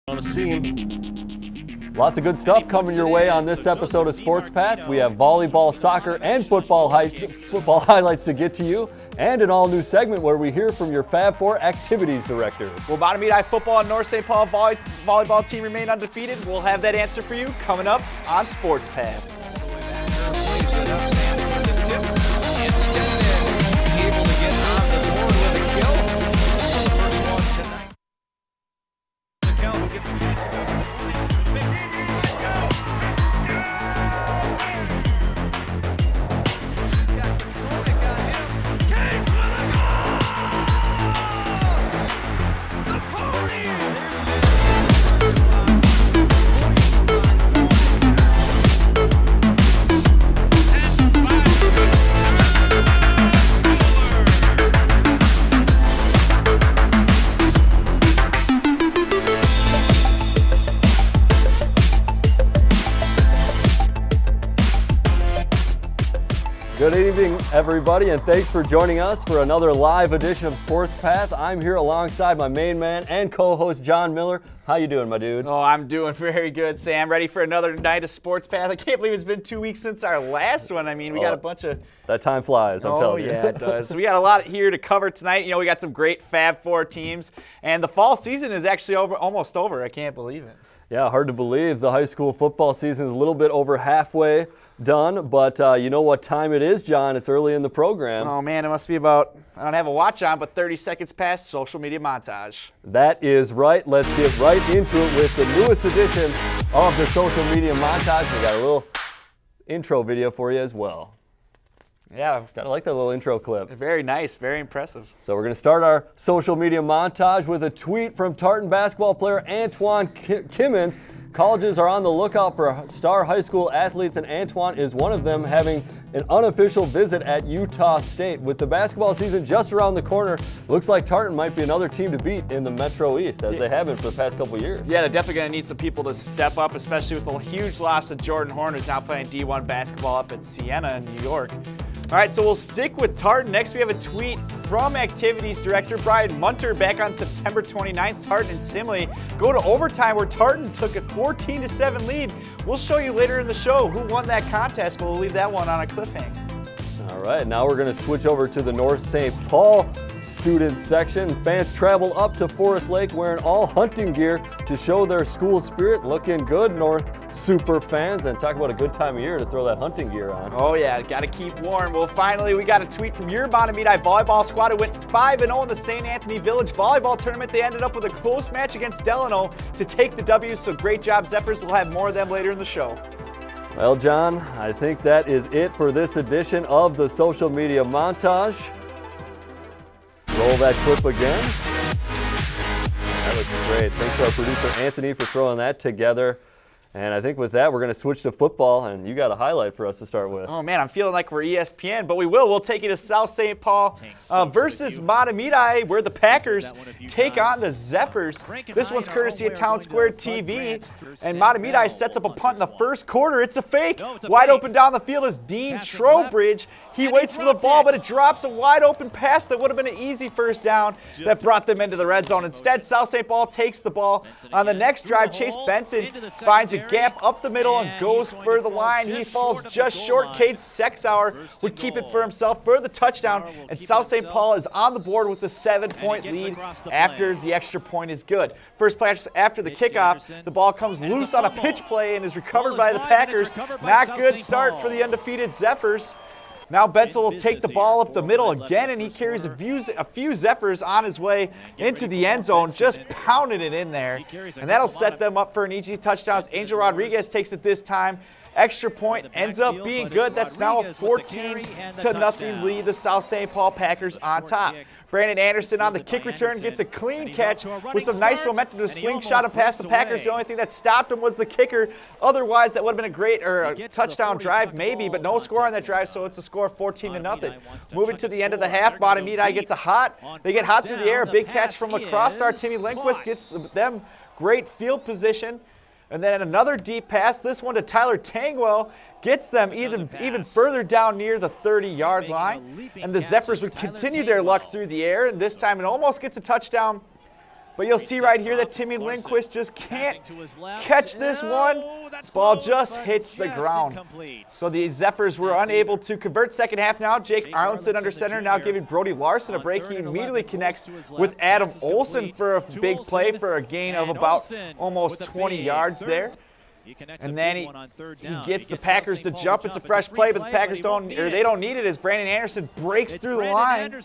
On a seam. Lots of good stuff coming your way on this episode of Sports Path. We have volleyball, soccer, and football highlights to get to you, and an all-new segment where we hear from your Fab Four activities directors. Will Montage High football and North St. Paul volleyball team remain undefeated? We'll have that answer for you coming up on Sports Path. Good evening, everybody, and thanks for joining us for another live edition of Sports Path. I'm here alongside my main man and co-host, John Miller. How you doing, my dude? Oh, I'm doing very good, Sam. Ready for another night of Sports Path. I can't believe it's been 2 weeks since our last one. I mean, we got a bunch of... That time flies, I'm telling you. Oh, yeah, it does. So we got a lot here to cover tonight. You know, we got some great Fab Four teams, and the fall season is actually almost over. I can't believe it. Yeah, hard to believe. The high school football season is a little bit over halfway done, but you know what time it is, John? It's early in the program. Oh, man, it must be about, I don't have a watch on, but 30 seconds past social media montage. That is right. Let's get right into it with the newest edition of the social media montage. We got a little intro video for you as well. Yeah. I like that little intro clip. Very nice, very impressive. So we're going to start our social media montage with a tweet from Tartan basketball player Antoine Kimmins. Colleges are on the lookout for star high school athletes, and Antoine is one of them, having an unofficial visit at Utah State. With the basketball season just around the corner, looks like Tartan might be another team to beat in the Metro East, as they have been for the past couple of years. Yeah, they're definitely going to need some people to step up, especially with the huge loss of Jordan Horn, who's now playing D1 basketball up at Siena in New York. All right, so we'll stick with Tartan. Next, we have a tweet from Activities Director Brian Munter back on September 29th. Tartan and Simley go to overtime, where Tartan took a 14-7 lead. We'll show you later in the show who won that contest, but we'll leave that one on a cliffhanger. All right, now we're going to switch over to the North St. Paul students section. Fans travel up to Forest Lake wearing all hunting gear to show their school spirit. Looking good, North super fans, and talk about a good time of year to throw that hunting gear on. Oh yeah, got to keep warm. Well, finally, we got a tweet from your Bonamidi volleyball squad who went 5-0 in the St. Anthony Village volleyball tournament. They ended up with a close match against Delano to take the W, so great job, Zephyrs. We'll have more of them later in the show. Well, John, I think that is it for this edition of the social media montage. Roll that clip again. That looks great. Thanks to our producer, Anthony, for throwing that together. And I think with that, we're going to switch to football, and you got a highlight for us to start with. Oh, man, I'm feeling like we're ESPN, but we will. We'll take you to South St. Paul versus Matamidi, where the Packers take on the Zephyrs. This one's courtesy of Town Square TV, and Matamidi sets up a punt in the first quarter. It's a fake. Wide open down the field is Dean Trowbridge. He waits for the ball, but it drops a wide open pass that would have been an easy first down that brought them into the red zone. Instead, South St. Paul takes the ball. On the next drive, Chase Benson finds a gap up the middle and goes for the line. He falls just short. Cade Sexauer would keep it for himself for the touchdown, and South St. Paul is on the board with a 7-point lead after the extra point is good. First pass after the kickoff, the ball comes loose on a pitch play and is recovered by the Packers. Not good start for the undefeated Zephyrs. Now Benson will take the ball up the middle again, and he carries a few Zephyrs on his way into the end zone, just pounding it in there. And that'll set them up for an easy touchdown. Angel Rodriguez takes it this time. Extra point ends up being good. That's now a 14-0 lead. The South St. Paul Packers on top. Brandon Anderson on the kick return gets a clean catch with some nice momentum to slingshot him past the Packers. The only thing that stopped him was the kicker. Otherwise, that would have been a great touchdown drive maybe, but no score on that drive, so it's a score of 14-0. Moving to the end of the half, Matamidi gets they get hot through the air. A big catch from lacrosse star Timmy Lindquist gets them great field position. And then another deep pass, this one to Tyler Tangwell, gets them even further down near the 30-yard line. And the Zephyrs would continue their luck through the air, and this time it almost gets a touchdown. But you'll see right here that Timmy Lindquist just can't catch this one. Ball just hits the ground. So the Zephyrs were unable to convert. Second half now. Jake Arlenson under center, now giving Brody Larson a break. He immediately connects with Adam Olson for a big play for a gain of about almost 20 yards there. And then he gets the Packers to jump. It's a fresh play, but the Packers don't need it as Brandon Anderson breaks through the line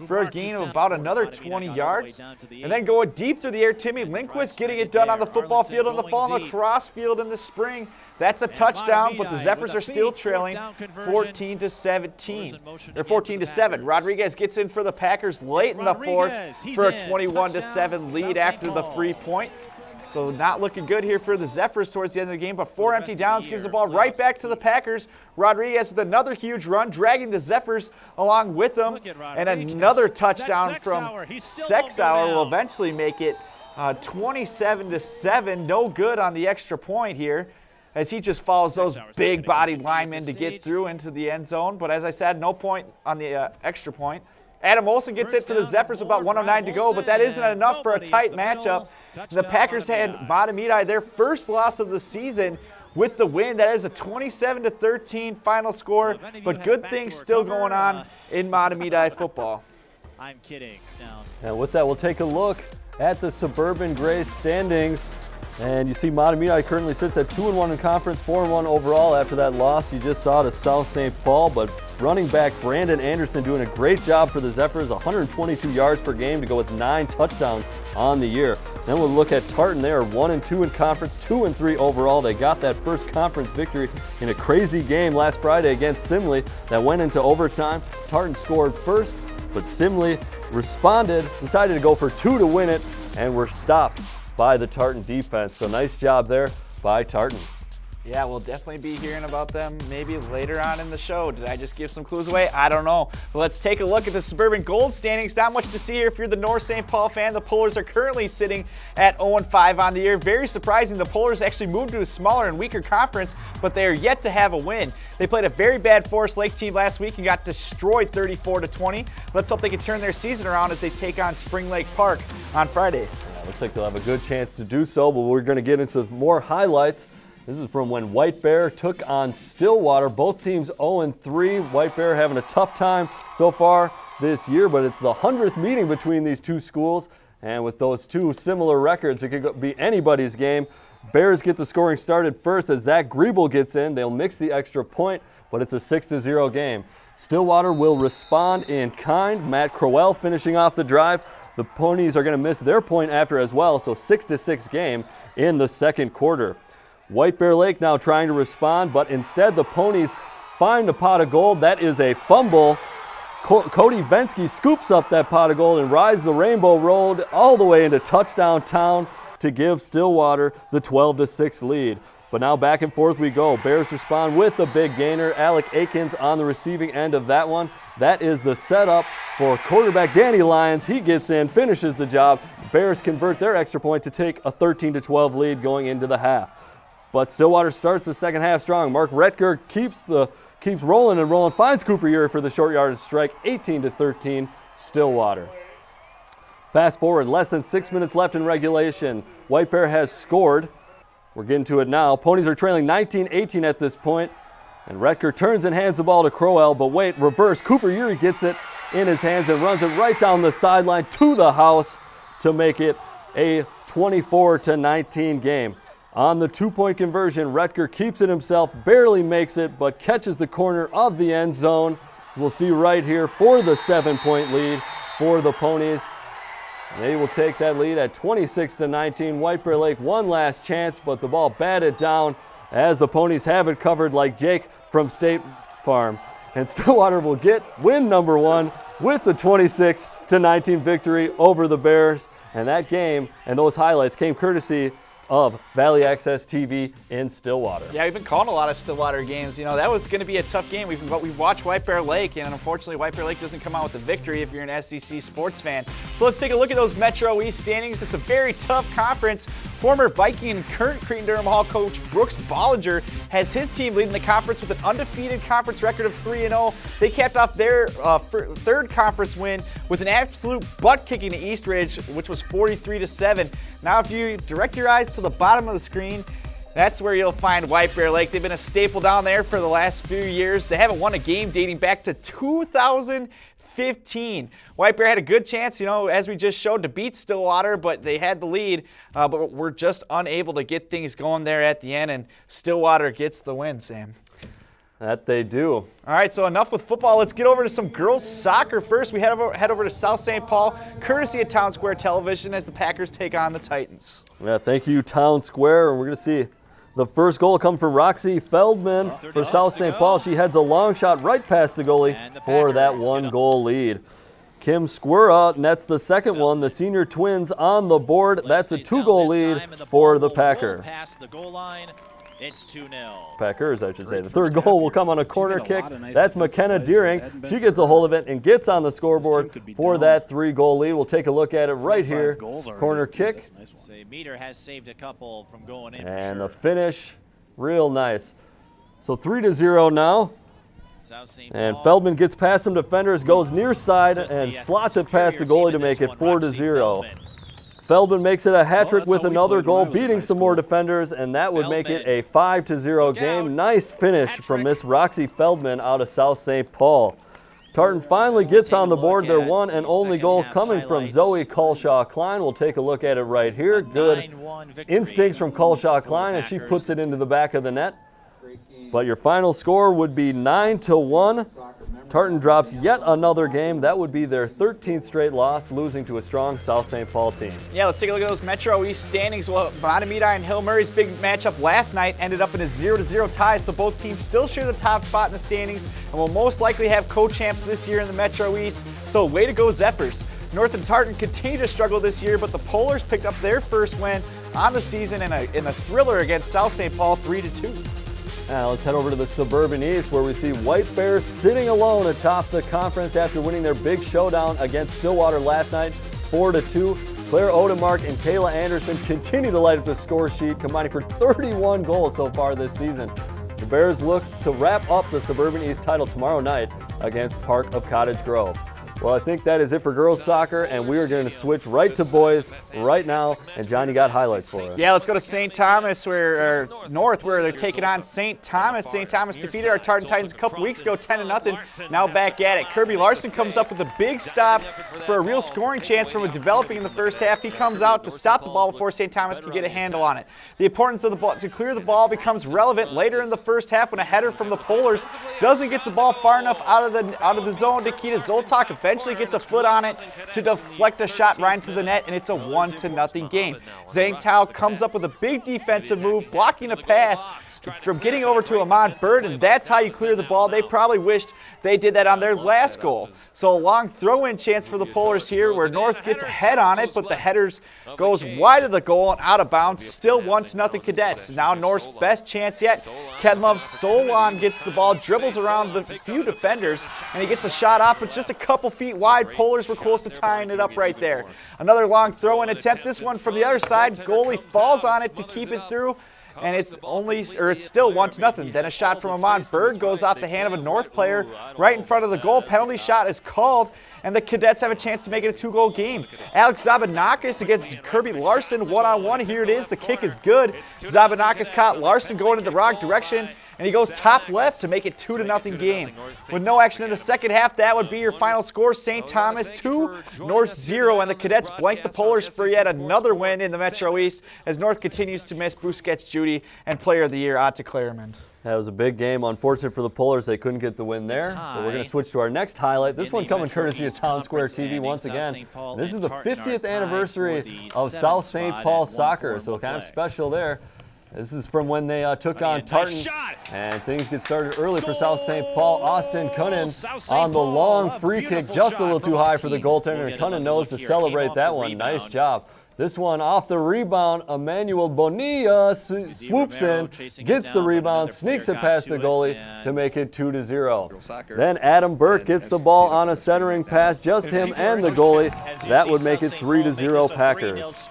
for a gain of about another 20 yards. And then going deep through the air, Timmy Lindquist getting it done on the football field in the fall, on the cross field in the spring. That's a touchdown, but the Zephyrs are still trailing 14-17, or 14-7. Rodriguez gets in for the Packers late in the fourth for a 21-7 lead after the free point. So not looking good here for the Zephyrs towards the end of the game, but 4 empty downs gives the ball right back to the Packers. Rodriguez with another huge run, dragging the Zephyrs along with them. And another touchdown from Sexauer will eventually make it 27-7. No good on the extra point here, as he just follows those big-bodied linemen to get through into the end zone. But as I said, no point on the extra point. Adam Olson gets it for the Zephyrs, about 1:09 to go, but that isn't enough for a tight matchup. The Packers had Matamidi, their first loss of the season, with the win. That is a 27-13 final score, but good things still going on in Matamidi football. I'm kidding. And with that, we'll take a look at the Suburban Gray standings. And you see Matamidi currently sits at 2-1 in conference, 4-1 overall after that loss you just saw to South St. Paul. But running back Brandon Anderson doing a great job for the Zephyrs, 122 yards per game to go with 9 touchdowns on the year. Then we'll look at Tartan. They are 1-2 in conference, 2-3 overall. They got that first conference victory in a crazy game last Friday against Simley that went into overtime. Tartan scored first, but Simley responded, decided to go for 2 to win it, and were stopped by the Tartan defense. So nice job there by Tartan. Yeah, we'll definitely be hearing about them maybe later on in the show. Did I just give some clues away? I don't know. But let's take a look at the Suburban Gold standings. Not much to see here if you're the North St. Paul fan. The Polars are currently sitting at 0-5 on the year. Very surprising. The Polars actually moved to a smaller and weaker conference, but they are yet to have a win. They played a very bad Forest Lake team last week and got destroyed 34-20. Let's hope they can turn their season around as they take on Spring Lake Park on Friday. Looks like they'll have a good chance to do so, but we're going to get into more highlights. This is from when White Bear took on Stillwater. Both teams 0-3. White Bear having a tough time so far this year, but it's the 100th meeting between these two schools. And with those two similar records, it could be anybody's game. Bears get the scoring started first as Zach Griebel gets in. They'll mix the extra point, but it's a 6-0 game. Stillwater will respond in kind. Matt Crowell finishing off the drive. The Ponies are going to miss their point after as well, so 6-6 game in the second quarter. White Bear Lake now trying to respond, but instead the Ponies find a pot of gold. That is a fumble. Cody Vensky scoops up that pot of gold and rides the Rainbow Road all the way into touchdown town to give Stillwater the 12-6 lead. But now back and forth we go. Bears respond with the big gainer. Alec Akins on the receiving end of that one. That is the setup for quarterback Danny Lyons. He gets in, finishes the job. Bears convert their extra point to take a 13-12 lead going into the half. But Stillwater starts the second half strong. Mark Retker keeps rolling and rolling. Finds Cooper Urey for the short yardage strike. 18-13 Stillwater. Fast forward, less than 6 minutes left in regulation. White Bear has scored. We're getting to it now. Ponies are trailing 19-18 at this point. And Retker turns and hands the ball to Crowell, but wait, reverse. Cooper Urey gets it in his hands and runs it right down the sideline to the house to make it a 24-19 game. On the 2-point conversion, Retker keeps it himself, barely makes it, but catches the corner of the end zone. We'll see right here for the 7-point lead for the Ponies. They will take that lead at 26-19. White Bear Lake one last chance, but the ball batted down as the Ponies have it covered like Jake from State Farm. And Stillwater will get win number 1 with the 26-19 victory over the Bears. And that game and those highlights came courtesy of Valley Access TV in Stillwater. Yeah, we've been calling a lot of Stillwater games. You know, that was going to be a tough game. We've watched White Bear Lake, and unfortunately, White Bear Lake doesn't come out with a victory if you're an SEC sports fan. So let's take a look at those Metro East standings. It's a very tough conference. Former Viking and current Cretin-Durham Hall coach Brooks Bollinger has his team leading the conference with an undefeated conference record of 3-0. They capped off their third conference win with an absolute butt-kicking to East Ridge, which was 43-7. Now, if you direct your eyes to the bottom of the screen, that's where you'll find White Bear Lake. They've been a staple down there for the last few years. They haven't won a game dating back to 2015. White Bear had a good chance, you know, as we just showed, to beat Stillwater, but they had the lead, but we're just unable to get things going there at the end, and Stillwater gets the win, Sam. That they do. All right, so enough with football. Let's get over to some girls soccer first. We head over to South St. Paul, courtesy of Town Square Television, as the Packers take on the Titans. Yeah, thank you, Town Square. And we're going to see the first goal come from Roxy Feldman for South St. Paul. She heads a long shot right past the goalie for that 1-goal lead. Kim Squirra nets the second one. The senior twins on the board. That's a 2-goal lead for the Packer. It's 2-0. Packers, I should say. The third goal will come on a corner kick. That's McKenna Deering. She gets a hold of it and gets on the scoreboard for that 3-goal lead. We'll take a look at it right here. Corner kick. Meter has saved a couple from going in. And the finish, real nice. So 3-0 now. And Feldman gets past some defenders, goes near side, and slots it past the goalie to make it 4-0. Feldman makes it a hat trick with another goal, beating some more defenders, and that would make it a 5-0 game. Nice finish from Miss Roxy Feldman out of South St. Paul. Tartan finally gets on the board. Their one and only goal coming from Zoe Colshaw-Klein. We'll take a look at it right here. Good instincts from Colshaw-Klein as she puts it into the back of the net. But your final score would be 9-1. Tartan drops yet another game. That would be their 13th straight loss, losing to a strong South St. Paul team. Yeah, let's take a look at those Metro East standings. Well, Bonamedi and Hill Murray's big matchup last night ended up in a 0-0 tie, so both teams still share the top spot in the standings and will most likely have co-champs this year in the Metro East. So way to go, Zephyrs. North and Tartan continue to struggle this year, but the Polars picked up their first win on the season in a thriller against South St. Paul, 3-2. Now let's head over to the Suburban East, where we see White Bears sitting alone atop the conference after winning their big showdown against Stillwater last night, 4-2. Claire Odemark and Kayla Anderson continue to light up the score sheet, combining for 31 goals so far this season. The Bears look to wrap up the Suburban East title tomorrow night against Park of Cottage Grove. Well, I think that is it for girls soccer, and we are going to switch right to boys right now. And John, you got highlights for us. Yeah, let's go to St. Thomas, North, where they're taking on St. Thomas. St. Thomas defeated our Tartan Titans a couple weeks ago, 10-0. Now back at it. Kirby Larson comes up with a big stop for a real scoring chance from a developing in the first half. He comes out to stop the ball before St. Thomas can get a handle on it. The importance of the ball to clear the ball becomes relevant later in the first half when a header from the Polars doesn't get the ball far enough out of the zone. Nikita Zoltak eventually gets a foot on it to deflect a shot right into the net, and it's a 1-0 game. Zhang Tao comes up with a big defensive move, blocking a pass from getting over to Amon Bird, and that's how you clear the ball. They probably wished they did that on their last goal. So a long throw-in chance for the Polars here, where North gets a head on it, but the headers goes wide of the goal and out of bounds. Still 1-0 Cadets. Now North's best chance yet. Kenlove Solon gets the ball, dribbles around the few defenders, and he gets a shot off, but just a couple feet wide. Polars were close to tying it up right there. Another long throw-in attempt. This one from the other side. Goalie falls on it to keep it through. And it's still 1-0. Then a shot from Amon Bird goes off the hand of a North player right in front of the goal. Penalty shot is called, and the Cadets have a chance to make it a 2-goal game. Alex Zabanakis against Kirby Larson, one-on-one. Here it is. The kick is good. Zabanakis caught Larson going in the wrong direction, and he goes top left to make it 2-0 game. With no action in the second half, that would be your final score. St. Thomas 2, North 0, and the Cadets blank the Polars for yet another win in the Metro East as North continues to miss Busquets Judy and Player of the Year Otte Clairmond. That was a big game. Unfortunate for the Polars, they couldn't get the win there. But we're going to switch to our next highlight. This one coming courtesy of Town Square TV once again. This is the 50th anniversary of South St. Paul soccer, so kind of special there. This is from when they took on Tartan, and things get started early for South St. Paul. Austin Cunnin on the long free kick, just a little too high for the goaltender, and Cunnin knows to celebrate that one. Nice job. This one off the rebound, Emmanuel Bonilla swoops in, gets the rebound, sneaks it past the goalie to make it 2-0. Then Adam Burke gets the ball on a centering pass, just him and the goalie. That would make it 3-0 Packers.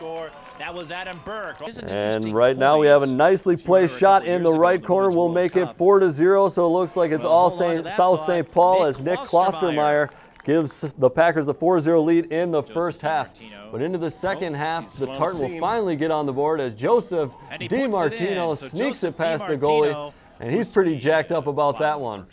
That was Adam Burke. And right now we have a nicely placed shot in the right corner. We'll make it 4-0, so it looks like it's all South St. Paul as Nick Klostermeyer gives the Packers the 4-0 lead in the first half. But into the second half, the Tartan will finally get on the board as Joseph DiMartino sneaks it past the goalie, and he's pretty jacked up about that one.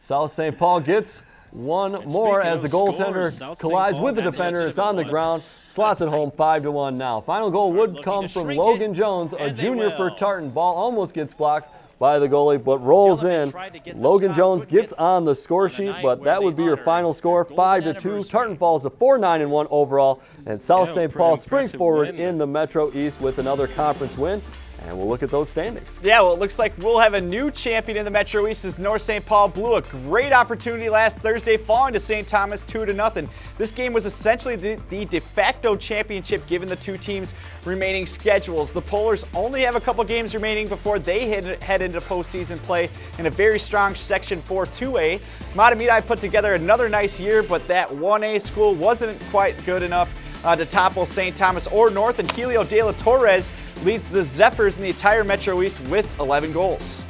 South St. Paul gets one more as the goaltender collides with the defender. It's on the ground. Slots it home 5-1 now. Final goal would come from Logan Jones, a junior for Tartan. Ball almost gets blocked by the goalie, but rolls in. Logan Jones gets on the score sheet, but that would be your final score, 5-2. Tartan falls to 4-9-1 overall, and South St. Paul springs forward in the Metro East with another conference win. And we'll look at those standings. Yeah, well, it looks like we'll have a new champion in the Metro East as North St. Paul blew a great opportunity last Thursday, falling to St. Thomas 2-0. This game was essentially the de facto championship given the two teams' remaining schedules. The Polars only have a couple games remaining before they head into postseason play in a very strong Section 4 2A. Matamidi put together another nice year, but that 1A school wasn't quite good enough to topple St. Thomas or North, and Helio De La Torres leads the Zephyrs in the entire Metro East with 11 goals.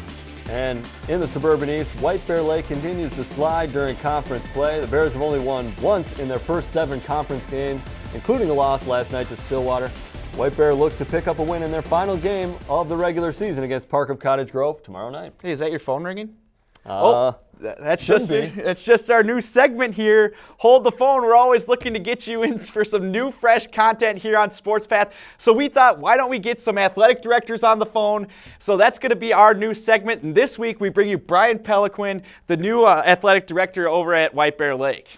And in the Suburban East, White Bear Lake continues to slide during conference play. The Bears have only won once in their first 7 conference games, including a loss last night to Stillwater. White Bear looks to pick up a win in their final game of the regular season against Park of Cottage Grove tomorrow night. Hey, is that your phone ringing? That's just our new segment here. Hold the phone. We're always looking to get you in for some new, fresh content here on Sports Path. So we thought, why don't we get some athletic directors on the phone? So that's going to be our new segment. And this week we bring you Brian Peliquin, the new athletic director over at White Bear Lake.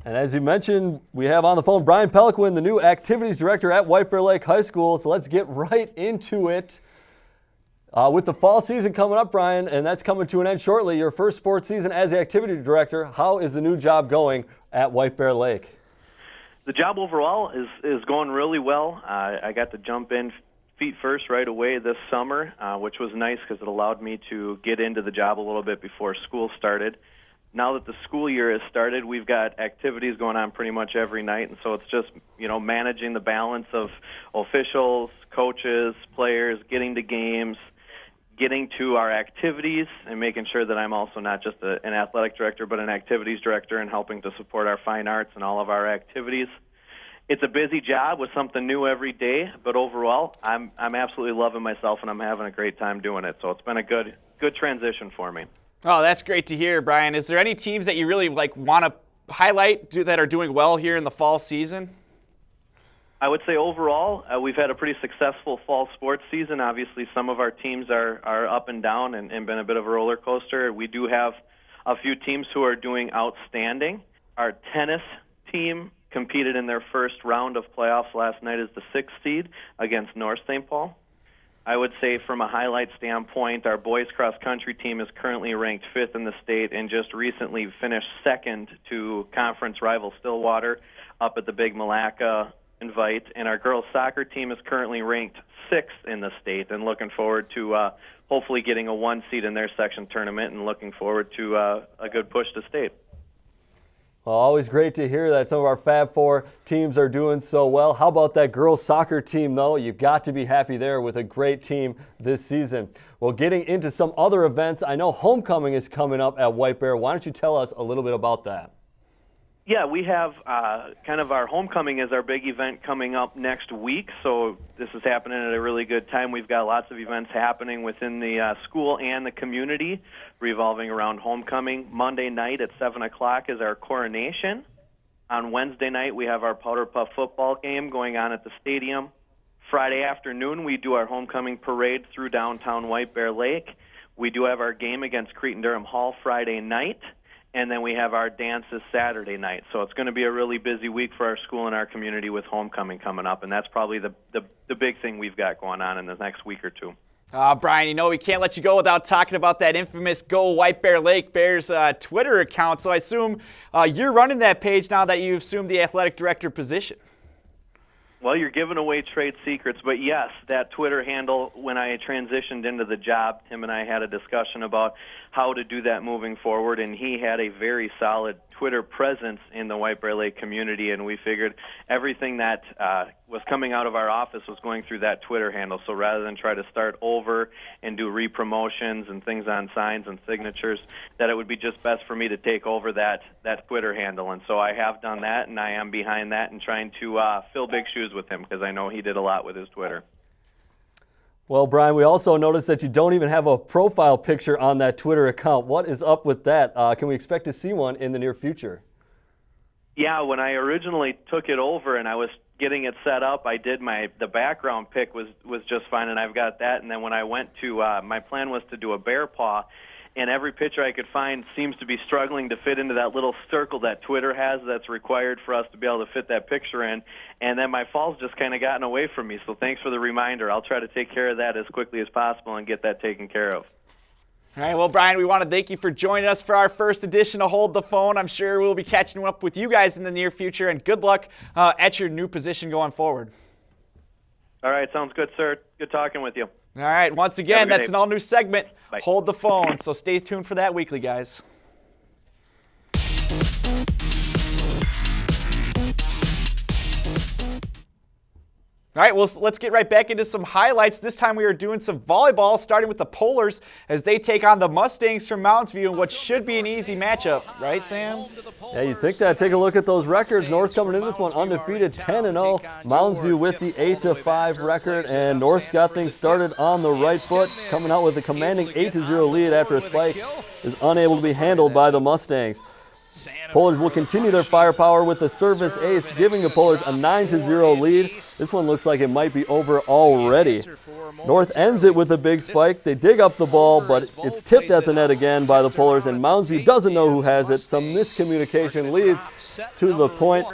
And as you mentioned, we have on the phone Brian Peliquin, the new activities director at White Bear Lake High School. So let's get right into it. With the fall season coming up, Brian, and that's coming to an end shortly, your first sports season as the activity director, how is the new job going at White Bear Lake? The job overall is going really well. I got to jump in feet first right away this summer, which was nice because it allowed me to get into the job a little bit before school started. Now that the school year has started, we've got activities going on pretty much every night, and so it's just, managing the balance of officials, coaches, players, getting to games, getting to our activities, and making sure that I'm also not just an athletic director, but an activities director and helping to support our fine arts and all of our activities. It's a busy job with something new every day, but overall, I'm absolutely loving myself, and I'm having a great time doing it. So it's been a good transition for me. Oh, that's great to hear, Brian. Is there any teams that you really want to highlight that are doing well here in the fall season? I would say overall, we've had a pretty successful fall sports season. Obviously, some of our teams are up and down and been a bit of a roller coaster. We do have a few teams who are doing outstanding. Our tennis team competed in their first round of playoffs last night as the 6th seed against North St. Paul. I would say from a highlight standpoint, our boys cross-country team is currently ranked 5th in the state and just recently finished 2nd to conference rival Stillwater up at the Big Malacca Invite. And our girls soccer team is currently ranked 6th in the state and looking forward to hopefully getting a 1 seed in their section tournament and looking forward to a good push to state. Well, always great to hear that some of our Fab Four teams are doing so well. How about that girls soccer team, though? You've got to be happy there with a great team this season. Well, getting into some other events, I know homecoming is coming up at White Bear. Why don't you tell us a little bit about that? Yeah, we have kind of our homecoming is our big event coming up next week, so this is happening at a really good time. We've got lots of events happening within the school and the community revolving around homecoming. Monday night at 7 o'clock is our coronation. On Wednesday night, we have our Powder Puff football game going on at the stadium. Friday afternoon, we do our homecoming parade through downtown White Bear Lake. We do have our game against Cretin-Durham Hall Friday night. and then we have our dances Saturday night. So it's going to be a really busy week for our school and our community with homecoming coming up, and that's probably the big thing we've got going on in the next week or two. Brian, you know we can't let you go without talking about that infamous Go White Bear Lake Bears Twitter account. So I assume you're running that page now that you've assumed the athletic director position. Well, you're giving away trade secrets, but yes, that Twitter handle, when I transitioned into the job, Tim and I had a discussion about how to do that moving forward, and he had a very solid Twitter presence in the White Bear Lake community, and we figured everything that was coming out of our office was going through that Twitter handle. So rather than try to start over and do re-promotions and things on signs and signatures, that it would be just best for me to take over that Twitter handle. And so I have done that, and I am behind that and trying to fill big shoes with him because I know he did a lot with his Twitter. Well, Brian, we also noticed that you don't even have a profile picture on that Twitter account. What is up with that? Can we expect to see one in the near future? Yeah, when I originally took it over and I was getting it set up, I did the background pic was just fine, and I've got that. And then when I went to my plan was to do a bear paw, and every picture I could find seems to be struggling to fit into that little circle that Twitter has that's required for us to be able to fit that picture in. And then my fall's just kind of gotten away from me. So thanks for the reminder. I'll try to take care of that as quickly as possible and get that taken care of. All right, well, Brian, we want to thank you for joining us for our first edition of Hold the Phone. I'm sure we'll be catching up with you guys in the near future, and good luck at your new position going forward. All right, sounds good, sir. Good talking with you. All right, once again, that's an all-new segment, Bye. Hold the Phone, so stay tuned for that weekly, guys. All right, well, let's get right back into some highlights. This time we are doing some volleyball, starting with the Polars as they take on the Mustangs from Mounds View in what should be an easy matchup. Right, Sam? Yeah, you'd think that. Take a look at those records. North coming in this one undefeated 10-0. Mounds View with the 8-5 record, and North got things started on the right foot, coming out with a commanding 8-0 lead after a spike is unable to be handled by the Mustangs. Polars will continue their firepower with the service ace, giving the Polars a 9-0 lead. This one looks like it might be over already. North ends it with a big spike. They dig up the ball, but it's tipped at the net again by the Polars, and Mounds View doesn't know who has it. Some miscommunication leads to the point,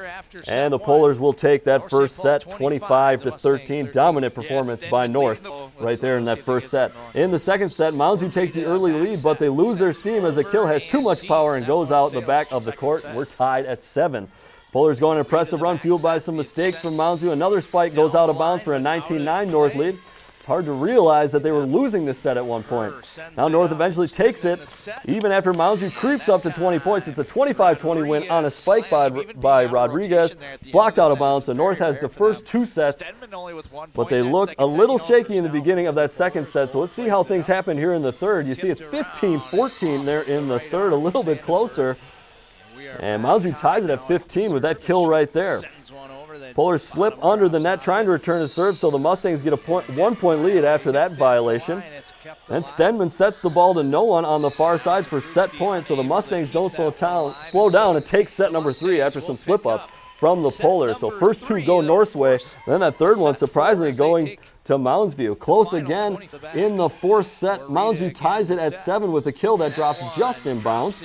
and the Polars will take that first set 25-13. Dominant performance by North right there in that first set. In the second set, Mounds View takes the early lead, but they lose their steam as the kill has too much power and goes out the back of the court. We're tied at 7. Polars go on an impressive run, fueled by some mistakes from Mounds View. Another spike goes out of bounds for a 19-9 North lead. It's hard to realize that they were losing this set at one point. Now North eventually takes it, even after Mounds View creeps up to 20 points. It's a 25-20 win on a spike by Rodriguez. It's blocked out of bounds, so North has the first 2 sets, but they look a little shaky in the beginning of that second set. So let's see how things happen here in the third. You see it's 15-14 there in the third, a little bit closer. And Mounds View ties it at 15 with that kill right there. Polars slip under the net trying to return a serve, so the Mustangs get a 1-point lead after that violation. Then Stenman sets the ball to no one on the far side for set point, so the Mustangs don't slow down and take set number 3 after some slip-ups from the Polars. So first 2 go North's way, then that third one surprisingly going to Mounds View. Close again in the fourth set. Mounds View ties it at 7 with a kill that drops just in bounds.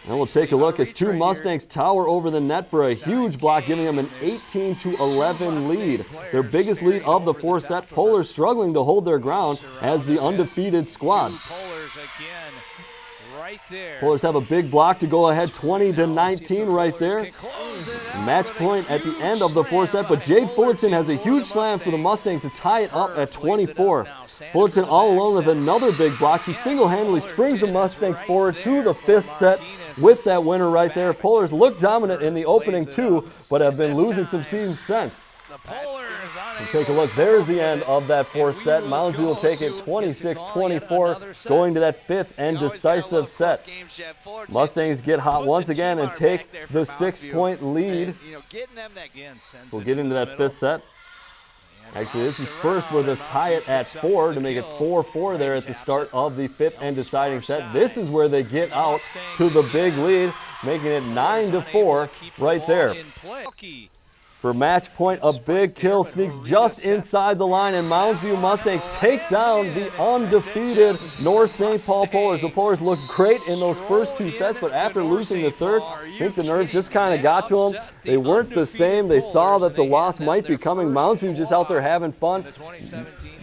And we'll take a look as 2 Mustangs tower over the net for a huge block, giving them an 18-11 lead. Their biggest lead of the fourth set. Polars struggling to hold their ground as the undefeated squad. Polars have a big block to go ahead 20-19 right there. Match point at the end of the fourth set, but Jade Fullerton has a huge slam for the Mustangs to tie it up at 24. Fullerton all alone with another big block. She single-handedly springs the Mustangs forward to the 5th set with that winner right there. Polars look dominant in the opening 2, but have been losing some teams since. And take a look. There's the end of that fourth set. Mounds View will take it 26-24, going to that 5th and decisive set. Mustangs get hot once again and take the 6-point lead. We'll get into that 5th set. Actually, this is first where they tie it at 4 to make it 4-4 there at the start of the 5th and deciding set. This is where they get out to the big lead, making it 9-4 right there. For match point, a big kill sneaks just inside the line, and Mounds View Mustangs take down the undefeated North St. Paul Polars. The Polars looked great in those first 2 sets, but after losing the third, I think the nerves just kind of got to them. They weren't the same. They saw that the loss might be coming. Mounds View just out there having fun.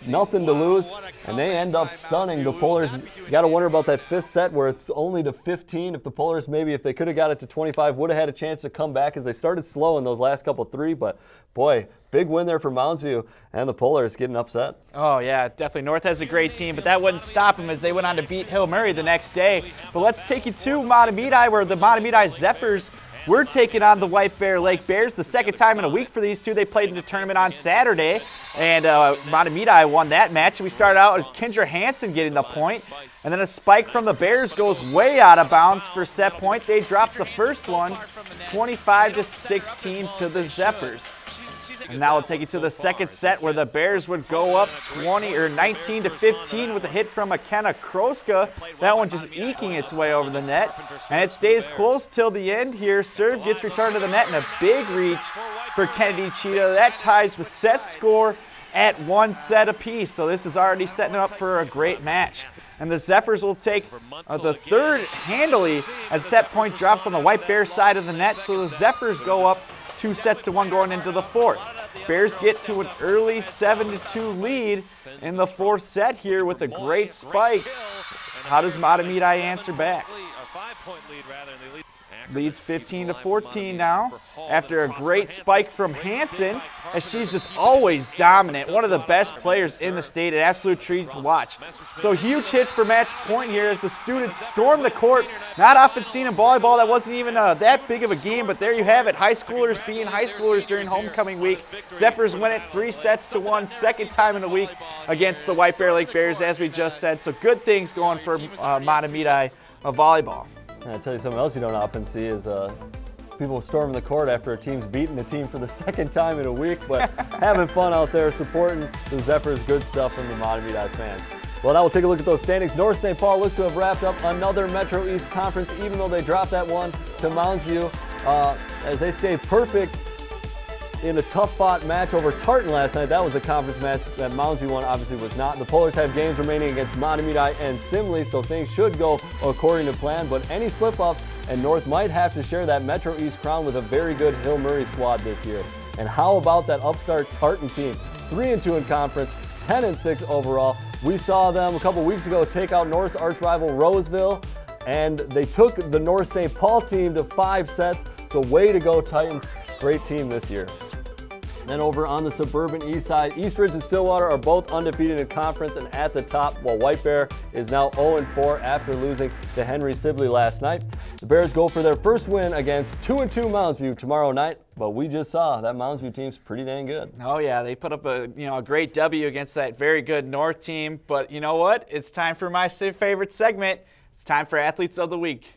Nothing to lose, and they end up stunning the Polars. You got to wonder about that 5th set where it's only to 15. If the Polars, maybe if they could have got it to 25, would have had a chance to come back as they started slow in those last couple 3. But boy, big win there for Mounds View, and the Polars getting upset. Oh yeah, definitely. North has a great team, but that wouldn't stop them as they went on to beat Hill Murray the next day. But let's take you to Matamidi, where the Matamidi Zephyrs were taking on the White Bear Lake Bears. The second time in a week for these two. They played in the tournament on Saturday, and Matamidi won that match. We started out with Kendra Hansen getting the point, and then a spike from the Bears goes way out of bounds for set point. They dropped the first one, 25-16 to the Zephyrs. And now we'll take you to the second set where the Bears would go up 19-15 with a hit from McKenna Kroska. That one just eking its way over the net. And it stays close till the end here. Serve gets returned to the net and a big reach for Kennedy Cheetah. That ties the set score at 1 set apiece. So this is already setting up for a great match. And the Zephyrs will take the third handily as set point drops on the White Bear side of the net. So the Zephyrs go up 2-1 going into the 4th. Bears get to an early 7-2 lead in the 4th set here with a great spike. How does Matamidi answer back? Leads 15-14 now after a great spike from Hansen, as she's just always dominant. One of the best players in the state, an absolute treat to watch. So huge hit for match point here as the students storm the court. Not often seen in volleyball. That wasn't even that big of a game, but there you have it. High schoolers being high schoolers during homecoming week. Zephyrs win it 3-1, second time in a week against the White Bear Lake Bears, as we just said. So good things going for Matamidi volleyball. And I'll tell you something else you don't often see is people storming the court after a team's beating a team for the second time in a week, but having fun out there supporting the Zephyrs. Good stuff from the Matamidi fans. Well, now we'll take a look at those standings. North St. Paul looks to have wrapped up another Metro East Conference, even though they dropped that one to Mounds View, as they stayed perfect in a tough-fought match over Tartan last night. That was a conference match that Mounds View won, obviously was not. The Polars have games remaining against Matamidi and Simley, so things should go according to plan, but any slip-ups, and North might have to share that Metro East crown with a very good Hill Murray squad this year. And how about that upstart Tartan team? 3-2 in conference, 10-6 overall. We saw them a couple weeks ago take out North's arch rival Roseville, and they took the North St. Paul team to 5 sets, so way to go Titans. Great team this year. Then over on the suburban east side, Eastridge and Stillwater are both undefeated in conference and at the top, while White Bear is now 0-4 after losing to Henry Sibley last night. The Bears go for their first win against 2-2 Mounds View tomorrow night, but we just saw that Mounds View team's pretty dang good. Oh yeah, they put up a great W against that very good North team. But you know what? It's time for my favorite segment. It's time for Athletes of the Week.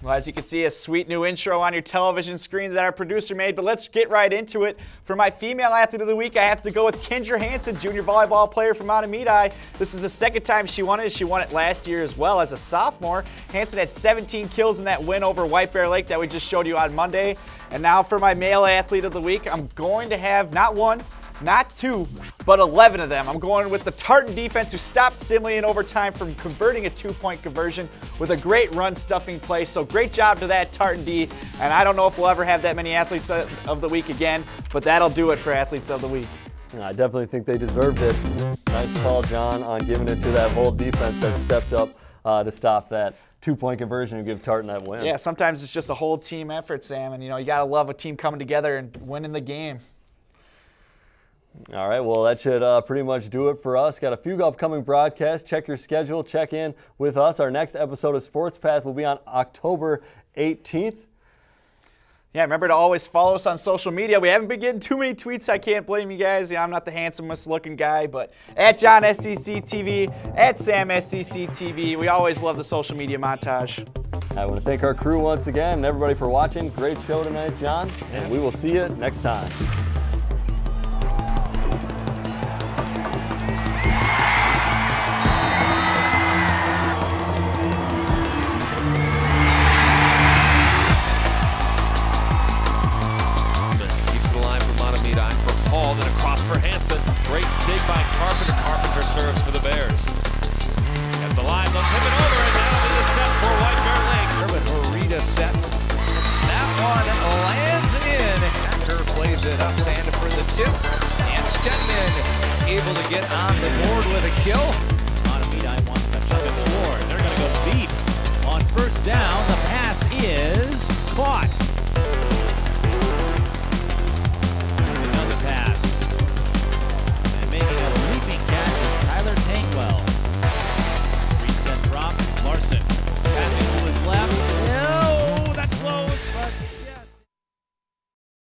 Well, as you can see, a sweet new intro on your television screen that our producer made, but let's get right into it. For my female athlete of the week, I have to go with Kendra Hansen, junior volleyball player from Matamidi. This is the second time she won it. She won it last year as well as a sophomore. Hansen had 17 kills in that win over White Bear Lake that we just showed you on Monday. And now for my male athlete of the week, I'm going to have not one, not 2, but 11 of them. I'm going with the Tartan defense, who stopped Simley in overtime from converting a 2-point conversion with a great run stuffing play. So great job to that Tartan D. And I don't know if we'll ever have that many athletes of the week again, but that'll do it for athletes of the week. Yeah, I definitely think they deserved it. Nice call, John, on giving it to that whole defense that stepped up to stop that 2-point conversion and give Tartan that win. Yeah, sometimes it's just a whole team effort, Sam, and you got to love a team coming together and winning the game. All right, well, that should pretty much do it for us. Got a few upcoming broadcasts. Check your schedule. Check in with us. Our next episode of Sports Path will be on October 18th. Yeah, remember to always follow us on social media. We haven't been getting too many tweets. I can't blame you guys. I'm not the handsomest looking guy, but at John SEC TV, at Sam SEC TV. We always love the social media montage. I want to thank our crew once again and everybody for watching. Great show tonight, John, and we will see you next time. Matamidi for Paul, then across for Hansen. Great dig by Carpenter. Carpenter serves for the Bears. At the line, they'll tip it over, and that'll be the set for White Bear Lake. But Horita sets. That one lands in. Packer plays it up. Sander for the tip. And Stedman able to get on the board with a kill. Matamidi wants to check the score. They're going to go deep on first down. The pass is caught.